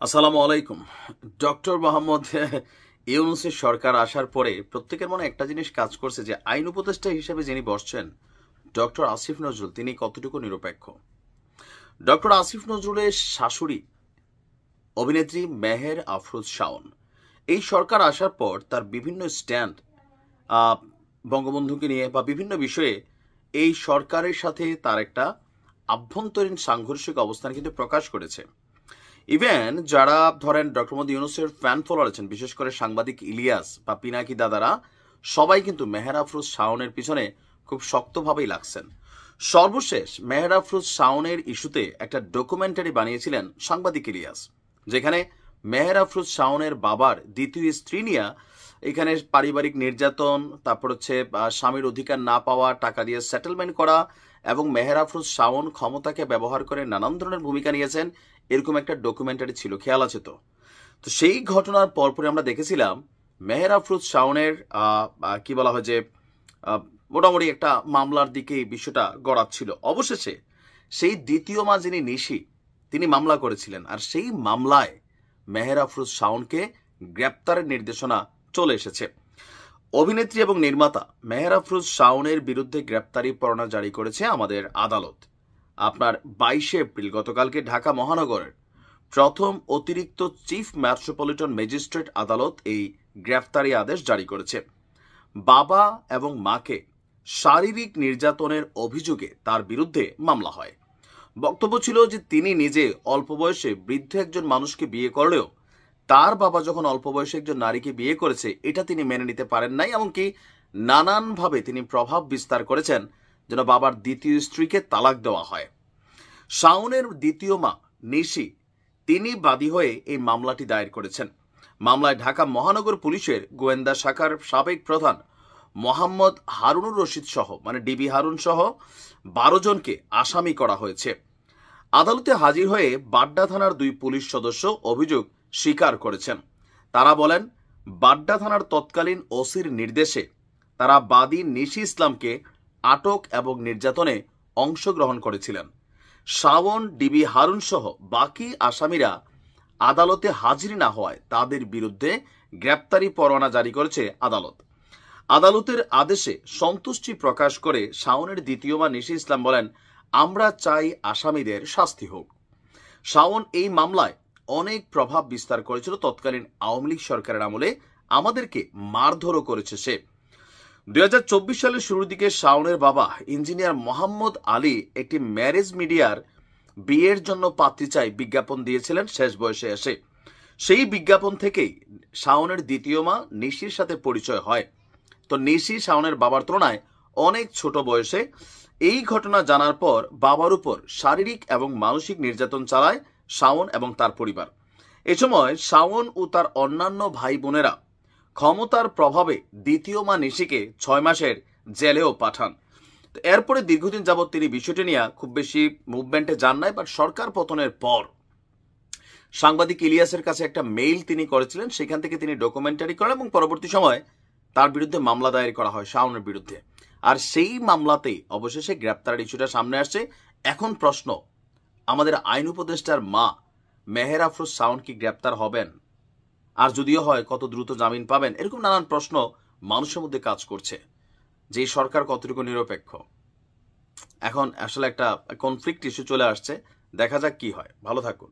আসসালামু আলাইকুম। ডক্টর মোহাম্মদ ইউনূসের সরকার আসার পরে প্রত্যেকের মনে একটা জিনিস কাজ করছে যে আইন উপদেষ্টা হিসেবে যিনি বসছেন ডক্টর আসিফ নজরুল, তিনি কতটুকু নিরপেক্ষ। ডক্টর আসিফ নজরুলের শাশুড়ি অভিনেত্রী মেহের আফরোজ শাওন, এই সরকার আসার পর তার বিভিন্ন স্ট্যান্ড বঙ্গবন্ধুকে নিয়ে বা বিভিন্ন বিষয়ে এই সরকারের সাথে তার একটা আভ্যন্তরীণ সাংঘর্ষিক অবস্থান কিন্তু প্রকাশ করেছে। ইভেন যারা ধরেন ডক্টর মোহাম্মদ ইউনূসের ফ্যান ফলোয়ার আছেন, বিশেষ করে সাংবাদিক ইলিয়াস বা পিনাকি দাদারা, সবাই কিন্তু মেহের আফরোজ শাওনের পিছনে খুব শক্তভাবেই লাগছেন। সর্বশেষ মেহের আফরোজ শাওনের ইস্যুতে একটা ডকুমেন্টারি বানিয়েছিলেন সাংবাদিক ইলিয়াস, যেখানে মেহের আফরোজ শাওনের বাবার দ্বিতীয় স্ত্রী নিয়ে এখানে পারিবারিক নির্যাতন, তারপর হচ্ছে স্বামীর অধিকার না পাওয়া, টাকা দিয়ে সেটেলমেন্ট করা এবং মেহের আফরোজ শাওন ক্ষমতাকে ব্যবহার করে নানান ধরনের ভূমিকা নিয়েছেন, এরকম একটা ডকুমেন্টারি ছিল, খেয়াল আছে তো? তো সেই ঘটনার পরপরই আমরা দেখেছিলাম মেহের আফরোজ শাওনের কি বলা হয় যে মোটামুটি একটা মামলার দিকে এই বিষয়টা গড়াচ্ছিল। অবশেষে সেই দ্বিতীয় মা যিনি নিশি, তিনি মামলা করেছিলেন, আর সেই মামলায় মেহের আফরোজ শাওনকে গ্রেপ্তারের নির্দেশনা চলে এসেছে। অভিনেত্রী এবং নির্মাতা মেহের আফরোজ শাওনের বিরুদ্ধে গ্রেপ্তারি পরোয়ানা জারি করেছে আমাদের আদালত। আপনার 22 এপ্রিল গতকালকে ঢাকা মহানগরের প্রথম অতিরিক্ত চিফ মেট্রোপলিটন ম্যাজিস্ট্রেট আদালত এই গ্রেফতারি আদেশ জারি করেছে। বাবা এবং মাকে শারীরিক নির্যাতনের অভিযোগে তার বিরুদ্ধে মামলা হয়। বক্তব্য ছিল যে তিনি নিজে অল্প বয়সে বৃদ্ধ একজন মানুষকে বিয়ে করলেও তার বাবা যখন অল্প বয়সে একজন নারীকে বিয়ে করেছে এটা তিনি মেনে নিতে পারেন নাই, এমনকি নানানভাবে তিনি প্রভাব বিস্তার করেছেন যেন বাবার দ্বিতীয় স্ত্রীকে তালাক দেওয়া হয়। শাওনের দ্বিতীয় মা নিশি, তিনি বাদী হয়ে এই মামলাটি দায়ের করেছেন। মামলায় ঢাকা মহানগর পুলিশের গোয়েন্দা শাখার সাবেক প্রধান মোহাম্মদ হারুনুর রশিদ সহ, মানে ডিবি হারুন সহ 12 জনকে আসামি করা হয়েছে। আদালতে হাজির হয়ে বাড্ডা থানার 2 পুলিশ সদস্য অভিযোগ স্বীকার করেছেন। তারা বলেন, বাড্ডা থানার তৎকালীন ওসির নির্দেশে তারা বাদী নিশি ইসলামকে আটক এবং নির্যাতনে অংশগ্রহণ করেছিলেন। শাওন, ডিবি হারুন সহ বাকি আসামিরা আদালতে হাজির না হওয়ায় তাদের বিরুদ্ধে গ্রেপ্তারি পরোয়ানা জারি করেছে আদালত। আদালতের আদেশে সন্তুষ্টি প্রকাশ করে শাওনের দ্বিতীয় মা নিশি ইসলাম বলেন, আমরা চাই আসামিদের শাস্তি হোক। শাওন এই মামলায় অনেক প্রভাব বিস্তার করেছিল তৎকালীন আওয়ামী লীগ সরকারের আমলে, আমাদেরকে মারধরও করেছে সে। 2024 সালের শুরুর দিকে শাওনের বাবা ইঞ্জিনিয়ার মোহাম্মদ আলী একটি ম্যারেজ মিডিয়ার বিয়ের জন্য পাত্রী চাই বিজ্ঞাপন দিয়েছিলেন শেষ বয়সে এসে। সেই বিজ্ঞাপন থেকেই শাওনের দ্বিতীয় মা নিশির সাথে পরিচয় হয়। তো নিশি শাওনের বাবার তুলনায় অনেক ছোট বয়সে। এই ঘটনা জানার পর বাবার উপর শারীরিক এবং মানসিক নির্যাতন চালায় শাওন এবং তার পরিবার। এ সময় শাওন ও তার অন্যান্য ভাই বোনেরা ক্ষমতার প্রভাবে দ্বিতীয় মা নিশিকে 6 মাসের জেলেও পাঠান। তো এরপরে দীর্ঘদিন যাবৎ তিনি বিষয়টি নিয়ে খুব বেশি মুভমেন্টে যান নাই, বাট সরকার পতনের পর সাংবাদিক ইলিয়াসের কাছে একটা মেইল তিনি করেছিলেন, সেখান থেকে তিনি ডকুমেন্টারি করেন এবং পরবর্তী সময় তার বিরুদ্ধে মামলা দায়ের করা হয় শাওনের বিরুদ্ধে। আর সেই মামলাতেই অবশেষে গ্রেপ্তারের ইস্যুটা সামনে আসছে। এখন প্রশ্ন, আমাদের আইন উপদেষ্টার মা মেহের আফরোজ শাওন কি গ্রেপ্তার হবেন? আর যদিও হয় কত দ্রুত জামিন পাবেন? এরকম নানান প্রশ্ন মানুষের মধ্যে কাজ করছে যে সরকার কতটুকু নিরপেক্ষ। এখন আসলে একটা কনফ্লিক্ট ইস্যু চলে আসছে, দেখা যাক কি হয়। ভালো থাকুন।